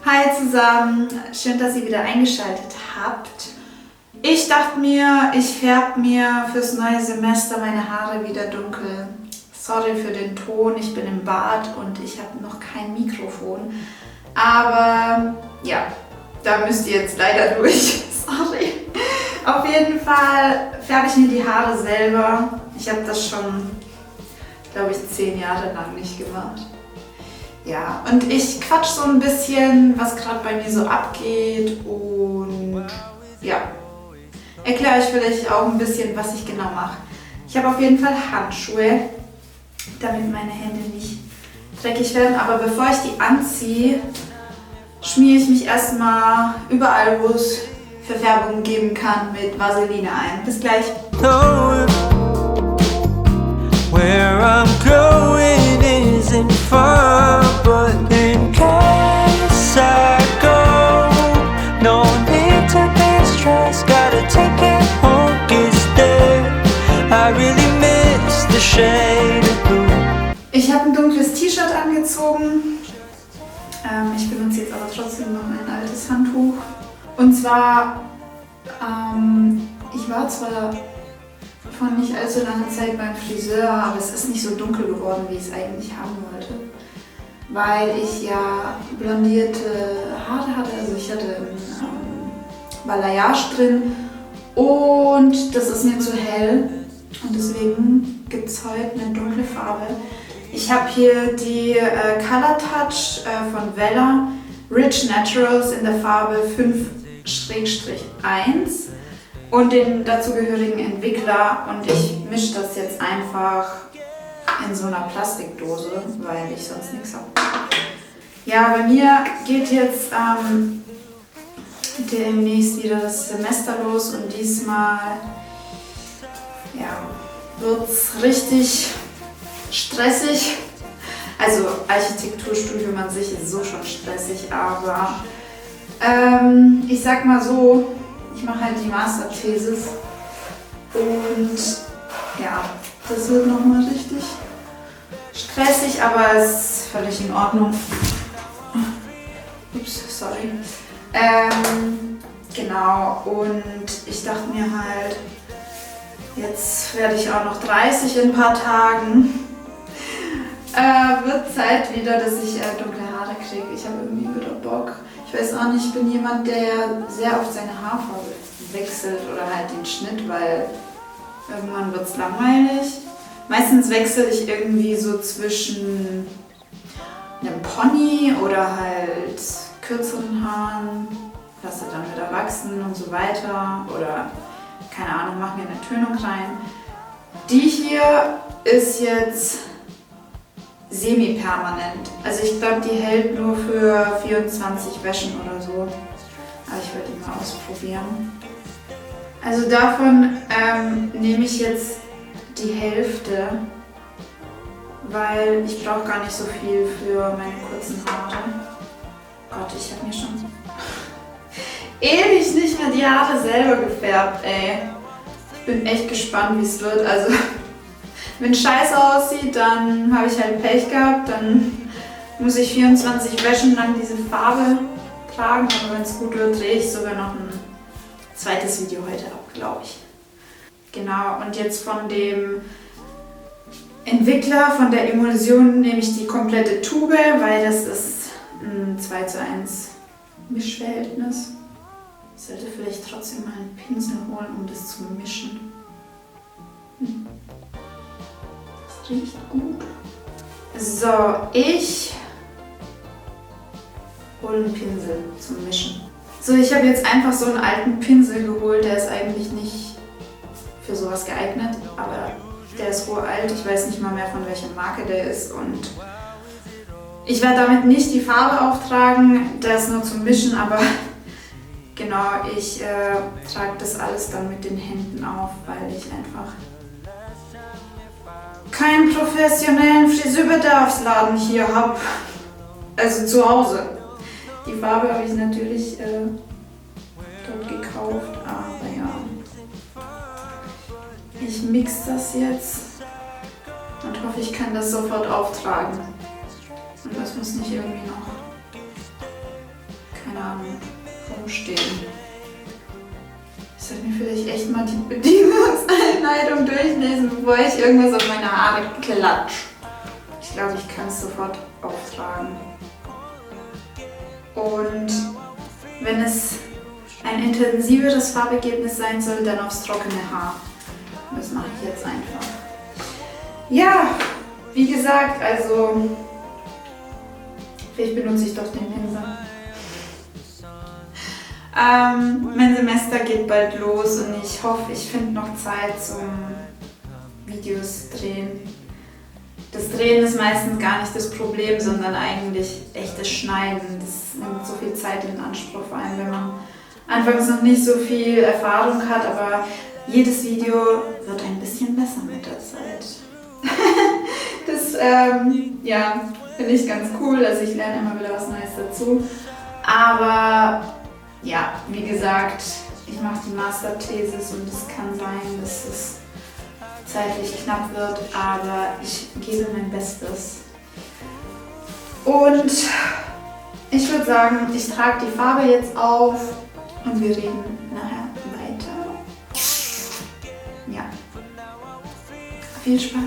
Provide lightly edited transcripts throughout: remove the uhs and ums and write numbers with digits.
Hi zusammen, schön, dass ihr wieder eingeschaltet habt. Ich dachte mir, ich färbe mir fürs neue Semester meine Haare wieder dunkel. Sorry für den Ton, ich bin im Bad und ich habe noch kein Mikrofon. Aber ja, da müsst ihr jetzt leider durch. Sorry. Auf jeden Fall färbe ich mir die Haare selber. Ich habe das schon, glaube ich, 10 Jahre lang nicht gemacht. Ja, und ich quatsch so ein bisschen, was gerade bei mir so abgeht und ja, erkläre euch vielleicht auch ein bisschen, was ich genau mache. Ich habe auf jeden Fall Handschuhe, damit meine Hände nicht dreckig werden, aber bevor ich die anziehe, schmiere ich mich erstmal überall, wo es Verfärbung geben kann, mit Vaseline ein. Bis gleich. Where I'm going isn't far, but in case I go, no need to be stressed, gotta take it home, gets there. I really miss the shade of blue. Ich habe ein dunkles T-Shirt angezogen. Ich benutze jetzt aber trotzdem noch ein altes Handtuch. Und zwar, ich war zwar vor nicht allzu langer Zeit beim Friseur, aber es ist nicht so dunkel geworden, wie ich es eigentlich haben wollte. Weil ich ja blondierte Haare hatte, also ich hatte ein Balayage drin und das ist mir zu hell und deswegen gibt es heute eine dunkle Farbe. Ich habe hier die Color Touch von Wella Rich Naturals in der Farbe 5/1 und den dazugehörigen Entwickler und ich mische das jetzt einfach in so einer Plastikdose, weil ich sonst nichts habe. Ja, bei mir geht jetzt demnächst wieder das Semester los und diesmal wird es richtig stressig. Also Architekturstudium an sich ist so schon stressig, aber ich sag mal so, ich mache halt die Masterthesis und ja, das wird nochmal richtig stressig, aber es ist völlig in Ordnung. Ups, sorry. Genau, und ich dachte mir halt, jetzt werde ich auch noch 30 in ein paar Tagen. Wird Zeit wieder, dass ich dunkle Haare kriege. Ich habe irgendwie wieder Bock. Ich weiß auch nicht, ich bin jemand, der sehr oft seine Haarfarbe wechselt oder halt den Schnitt, weil irgendwann wird es langweilig. Meistens wechsle ich irgendwie so zwischen einem Pony oder halt kürzeren Haaren, lasse dann wieder wachsen und so weiter oder keine Ahnung, mache mir eine Tönung rein. Die hier ist jetzt semi-permanent. Also ich glaube, die hält nur für 24 Wäschen oder so. Aber ich werde die mal ausprobieren. Also davon nehme ich jetzt die Hälfte, weil ich brauche gar nicht so viel für meine kurzen Haare. Gott, ich habe mir schon ewig nicht mehr die Haare selber gefärbt, ey. Ich bin echt gespannt, wie es wird. Also wenn es scheiße aussieht, dann habe ich halt Pech gehabt, dann muss ich 24 Wäschen lang diese Farbe tragen, aber wenn es gut wird, drehe ich sogar noch ein zweites Video heute ab, glaube ich. Genau, und jetzt von dem Entwickler, von der Emulsion nehme ich die komplette Tube, weil das ist ein 2:1 Mischverhältnis. Ich sollte vielleicht trotzdem mal einen Pinsel holen, um das zu mischen. Riecht gut. So, ich hole einen Pinsel zum Mischen. So, ich habe jetzt einfach so einen alten Pinsel geholt, der ist eigentlich nicht für sowas geeignet, aber der ist uralt, ich weiß nicht mal mehr von welcher Marke der ist und ich werde damit nicht die Farbe auftragen, der ist nur zum Mischen, aber genau, ich trage das alles dann mit den Händen auf, weil ich einfach keinen professionellen Friseurbedarfsladen hier habe, also zu Hause. Die Farbe habe ich natürlich dort gekauft, aber ja. Ich mix das jetzt und hoffe, ich kann das sofort auftragen. Und das muss nicht irgendwie noch keine Ahnung, rumstehen. Ich sollte mir vielleicht echt mal die Bedienungsanleitung durchlesen, bevor ich irgendwas auf meine Haare klatsche. Ich glaube, ich kann es sofort auftragen. Und wenn es ein intensiveres Farbergebnis sein soll, dann aufs trockene Haar. Das mache ich jetzt einfach. Ja, wie gesagt, also vielleicht benutze ich doch den Pinsel. Mein Semester geht bald los und ich hoffe, ich finde noch Zeit zum Videos drehen. Das Drehen ist meistens gar nicht das Problem, sondern eigentlich echtes Schneiden. Das nimmt so viel Zeit in Anspruch, vor allem wenn man anfangs noch nicht so viel Erfahrung hat, aber jedes Video wird ein bisschen besser mit der Zeit. Das ja, finde ich ganz cool, also ich lerne immer wieder was Neues dazu. Aber ja, wie gesagt, ich mache die Masterthesis und es kann sein, dass es zeitlich knapp wird, aber ich gebe mein Bestes. Und ich würde sagen, ich trage die Farbe jetzt auf und wir reden nachher weiter. Ja. Viel Spaß.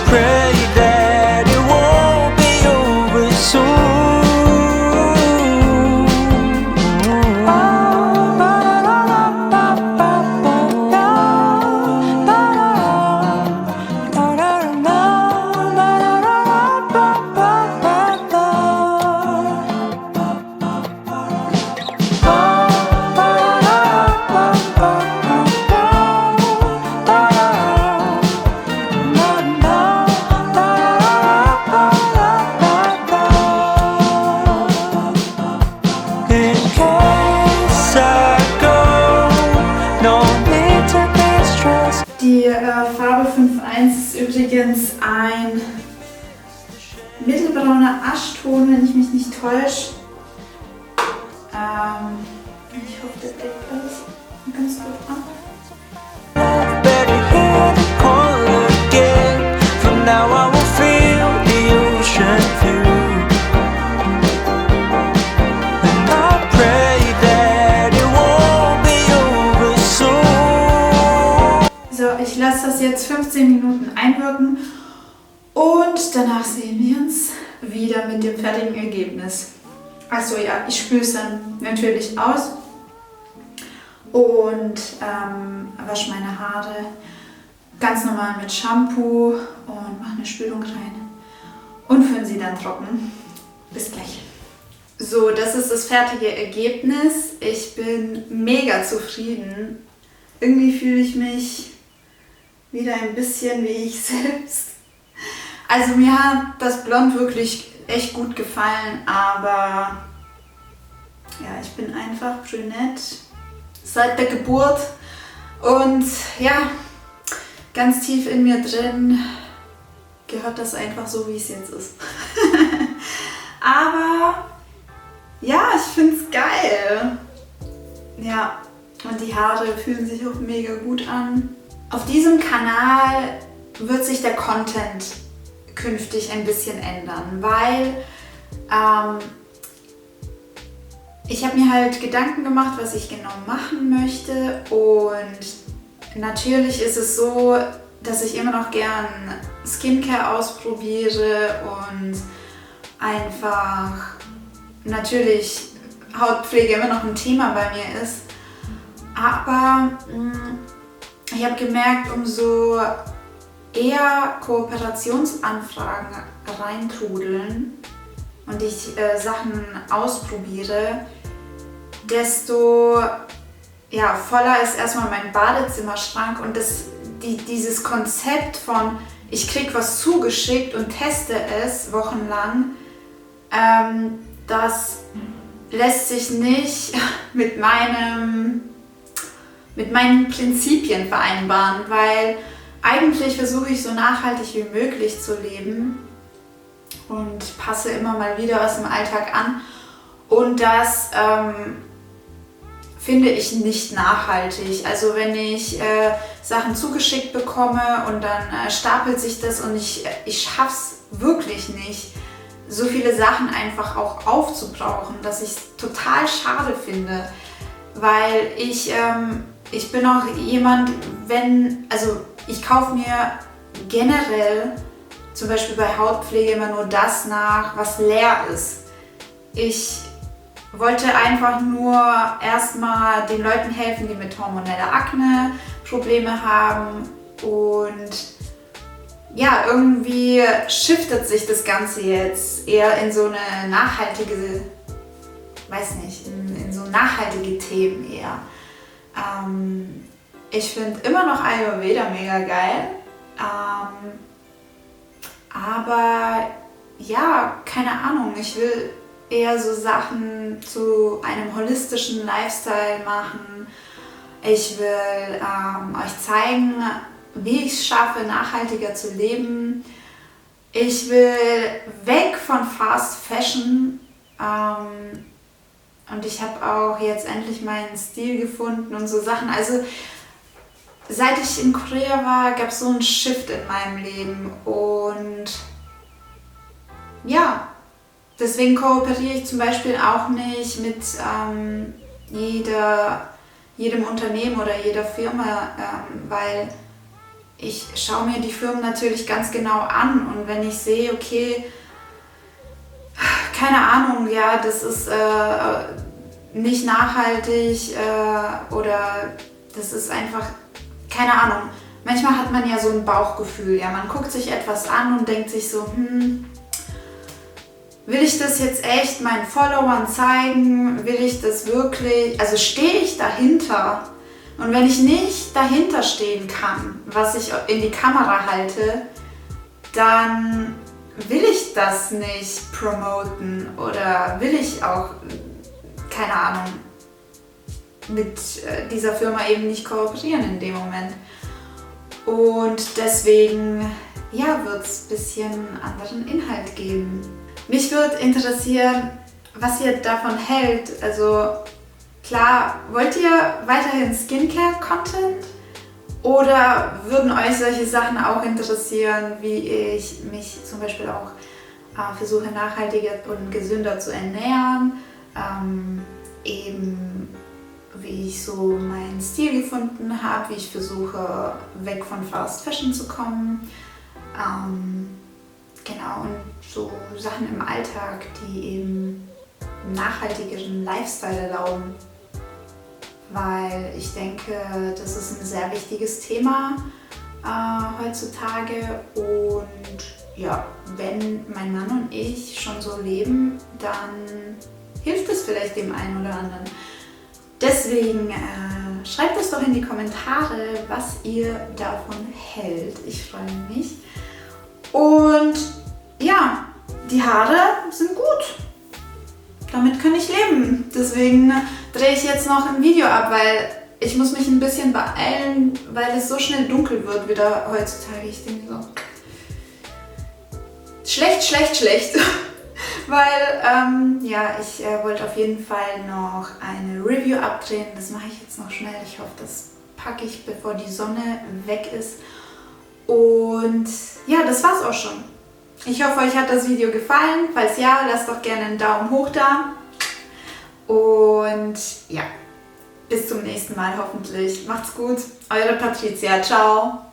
Pray that it won't be over soon. Die Farbe 5.1 ist übrigens ein mittelbrauner Aschton, wenn ich mich nicht täusche. Ich hoffe, der deckt alles ganz gut ab. Ich lasse das jetzt 15 Minuten einwirken und danach sehen wir uns wieder mit dem fertigen Ergebnis. Achso, ja, ich spüle es dann natürlich aus und wasche meine Haare ganz normal mit Shampoo und mache eine Spülung rein und föhne sie dann trocken. Bis gleich. So, das ist das fertige Ergebnis. Ich bin mega zufrieden. Irgendwie fühle ich mich wieder ein bisschen wie ich selbst. Also mir hat das Blond wirklich echt gut gefallen, aber ja, ich bin einfach brünett seit der Geburt und ja, ganz tief in mir drin gehört das einfach so, wie es jetzt ist. Aber ja, ich finde es geil. Ja, und die Haare fühlen sich auch mega gut an. Auf diesem Kanal wird sich der Content künftig ein bisschen ändern, weil ich habe mir halt Gedanken gemacht, was ich genau machen möchte, und natürlich ist es so, dass ich immer noch gern Skincare ausprobiere und einfach natürlich Hautpflege immer noch ein Thema bei mir ist, aber ich habe gemerkt, umso eher Kooperationsanfragen reintrudeln und ich Sachen ausprobiere, desto ja, voller ist erstmal mein Badezimmerschrank, und dieses Konzept von ich krieg was zugeschickt und teste es wochenlang, das lässt sich nicht mit meinen Prinzipien vereinbaren, weil eigentlich versuche ich so nachhaltig wie möglich zu leben und passe immer mal wieder was im Alltag an, und das finde ich nicht nachhaltig. Also wenn ich Sachen zugeschickt bekomme und dann stapelt sich das und ich schaff's wirklich nicht, so viele Sachen einfach auch aufzubrauchen, dass ich es total schade finde, weil ich bin auch jemand, ich kaufe mir generell zum Beispiel bei Hautpflege immer nur das nach, was leer ist. Ich wollte einfach nur erstmal den Leuten helfen, die mit hormoneller Akne Probleme haben, und ja, irgendwie shiftet sich das Ganze jetzt eher in so eine nachhaltige, in so nachhaltige Themen eher. Ich finde immer noch Ayurveda mega geil, aber ja, keine Ahnung, ich will eher so Sachen zu einem holistischen Lifestyle machen. Ich will euch zeigen, wie ich es schaffe, nachhaltiger zu leben. Ich will weg von Fast Fashion, und ich habe auch jetzt endlich meinen Stil gefunden und so Sachen. Also seit ich in Korea war, gab es so einen Shift in meinem Leben, und ja, deswegen kooperiere ich zum Beispiel auch nicht mit jedem Unternehmen oder jeder Firma, weil ich schaue mir die Firmen natürlich ganz genau an, und wenn ich sehe, okay, keine Ahnung, ja, das ist nicht nachhaltig oder das ist einfach, keine Ahnung. Manchmal hat man ja so ein Bauchgefühl, ja, man guckt sich etwas an und denkt sich so, will ich das jetzt echt meinen Followern zeigen? Will ich das wirklich, also stehe ich dahinter? Und wenn ich nicht dahinter stehen kann, was ich in die Kamera halte, dann will ich das nicht promoten oder will ich auch, keine Ahnung, mit dieser Firma eben nicht kooperieren in dem Moment. Und deswegen, ja, wird es ein bisschen anderen Inhalt geben. Mich würde interessieren, was ihr davon hält. Also klar, wollt ihr weiterhin Skincare-Content? Oder würden euch solche Sachen auch interessieren, wie ich mich zum Beispiel auch versuche, nachhaltiger und gesünder zu ernähren? Eben wie ich so meinen Stil gefunden habe, wie ich versuche, weg von Fast Fashion zu kommen. Genau, und so Sachen im Alltag, die eben einen nachhaltigeren Lifestyle erlauben. Weil ich denke, das ist ein sehr wichtiges Thema heutzutage, und ja, wenn mein Mann und ich schon so leben, dann hilft es vielleicht dem einen oder anderen. Deswegen schreibt es doch in die Kommentare, was ihr davon hält. Ich freue mich. Und ja, die Haare sind gut. Damit kann ich leben. Deswegen drehe ich jetzt noch ein Video ab, weil ich muss mich ein bisschen beeilen, weil es so schnell dunkel wird wieder heutzutage. Ich denke so, schlecht. Weil, ja, ich wollte auf jeden Fall noch eine Review abdrehen. Das mache ich jetzt noch schnell. Ich hoffe, das packe ich, bevor die Sonne weg ist. Und ja, das war's auch schon. Ich hoffe, euch hat das Video gefallen. Falls ja, lasst doch gerne einen Daumen hoch da. Und ja, bis zum nächsten Mal hoffentlich. Macht's gut. Eure Patricia. Ciao.